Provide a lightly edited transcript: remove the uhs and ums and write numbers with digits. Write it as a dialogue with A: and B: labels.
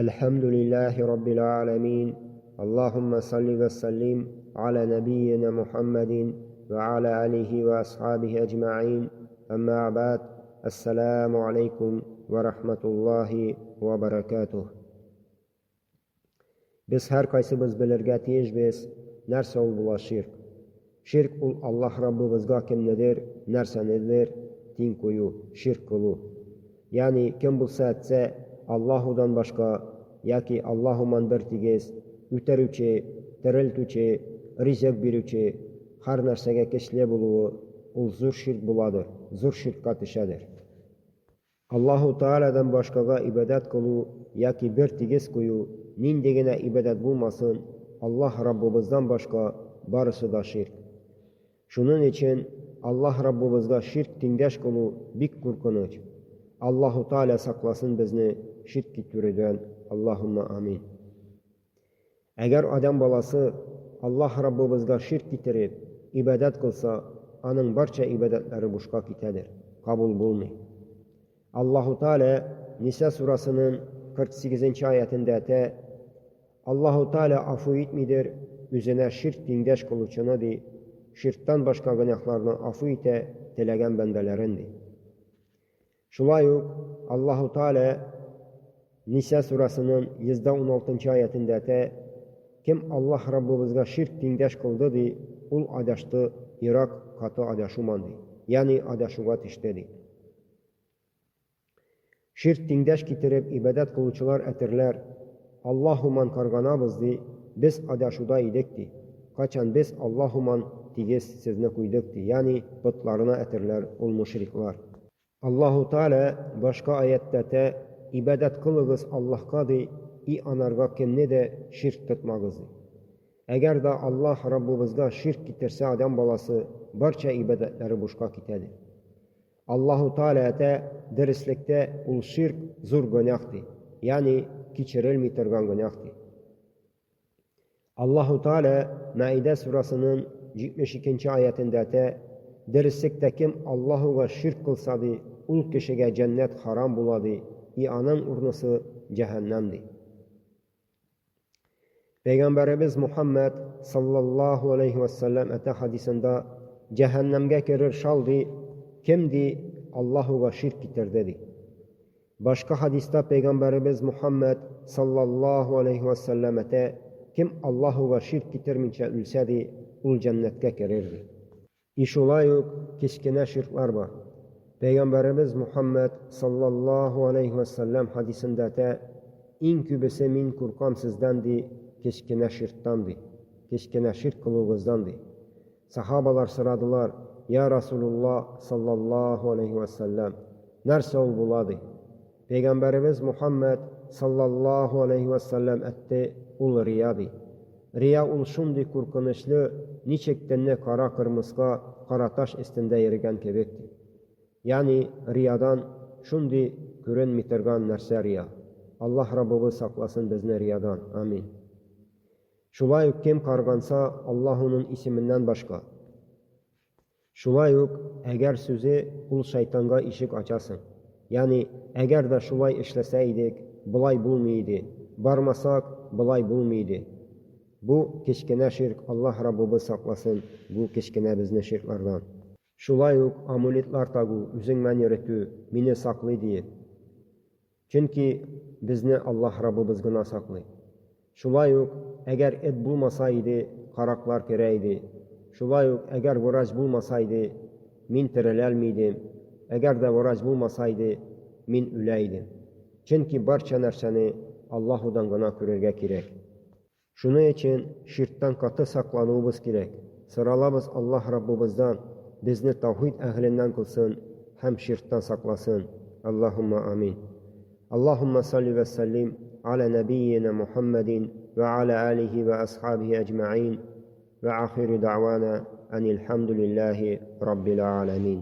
A: الحمد لله رب العالمين. اللهم صل وسلم على نبينا محمد وعلى آله وأصحابه أجمعين. أما بعد. السلام عليكم ورحمة الله وبركاته. Biz her kaysımız bilirge tiyecbez nerse ol bula şirk. Şirk ol Allah Rabbimizga kimnedir, nerse nedir, din koyu, şirk kulu. Yani kim bulsa etse Allahudan başka, yaki Allahuman bir tigez, üterüçe, teriltüçe, rizek birüçe, her nersege keşle buluğu, ol zur şirk buladır, zur şirk katışadır. Allahu Teala'dan başkaga ibadet kulu, yaki bir tigez koyu, nindegine ibadet bulmasın, Allah Rabbimizden başka barısı da şirk. Şunun için Allah Rabbimizga şirk tindeş kulu bik korkunç. Allahu Teala saklasın bizni şirk türüden. Allahümme amin. Eğer adam balası Allah Rabbimizga şirk getirip ibadet kılsa, onun barça ibadetleri boşka gitedir. Kabul bulmuyor. Allahu Teala Nisa surasının 48. ayetinde de Allahu Teala afu etmidir, üzerine şirk tindeş kılıçını di, şirkten başka günahlarını afu ite telegen bendelerindi. Şulayuk Allahu Teala Nisa surasının 116. ayetinde de kim Allah Rabbimizga şirk tindeş kıldı di, ul adaştı Irak katı adaşumandı. Yani adaşugat iştedi. Şirk tindeş getirip ibadet kılıçılar etirler. Allahuman karganabızdı, biz adaşuda idekti. Kaçan biz Allahuman tigez sizne kuydukti. Yani putlarına etirler, ol müşrikler. Allahu Teala başka ayette de ibadet kılığız Allah'ka di, i anarga kimne de şirk tutmağızdı. Eğer de Allah Rabbimizga şirk getirse adam balası, barça ibadetleri boşka gitedir. Allahu Teala da derislikte ul şirk zor günahtı. Yani keçirilmey turgan günahtı. Allahu Teala Maide surasının 72. ayetinde de derislikte kim Allahuga şirk kılsadı, ul kişiye cennet haram buladı, i'anın urnusu cehennemdi. Peygamberimiz Muhammed sallallahu aleyhi ve sellem ete hadisinde cehennemge girer şaldı, kimdi Allahuga şirk getir dedi. Başka hadiste Peygamberimiz Muhammed sallallahu aleyhi ve sellem ete kim Allahuga şirk getirmince ülsedi, ul cennetke girirdi. İşulayuk kiskine şirklar var. Peygamberimiz Muhammed sallallahu aleyhi ve sellem hadisinde de in kübese min kurkam sizdendi, kiskine şirktandı. Kiskine şirk kılığızdandı. Sahabalar sıradılar, ya Resulullah sallallahu aleyhi ve sellem, nerse ol buladı? Peygamberimiz Muhammed sallallahu aleyhi ve sellem etti, ul riyadı. Riya ul şundi kurkunuşlu, niçekten ne kara kırmızga, kara taş üstünde yerigen kebekti. Yani riyadan şundi görünmitirgan nerse riya. Allah Rabbimiz saklasın bizni riyadan. Amin. Şulayuk kim kargansa Allah'ın isminden başka. Şulayuk eğer sözü ul şeytanga işik açasın. Yani eğer de şulay işleseydik, bulay bulmaydı. Barmasak, bulay bulmaydı. Bu kiskine şirk, Allah Rabbimiz saklasın, bu kiskine bizni şirklardan. Şulayuk amuletlar tagu, üzün men yürütü, mini saklı diye. Çünkü bizni Allah Rabbimiz gına saklı. Şulayuk eğer et bulmasaydı, karaklar kereydi. Şulayuk eğer vuraj bulmasaydı, min tirilelmiydim. Eğer de vuraj bulmasaydı, min üleydim. Çünkü barça nerseni Allahudan gına körerge kirek. Şunun için şirkten katı saklanmamız gerek. Sıralabız Allah Rabbimizden, bizni tavhid ehlinden kılsın, hem şirkten saklasın. Allahümme amin. Allahümme salli ve sellim ala nebiyyina Muhammedin ve ala alihi ve ashabihi ecma'in ve ahiru da'vana enilhamdülillahi rabbil alemin.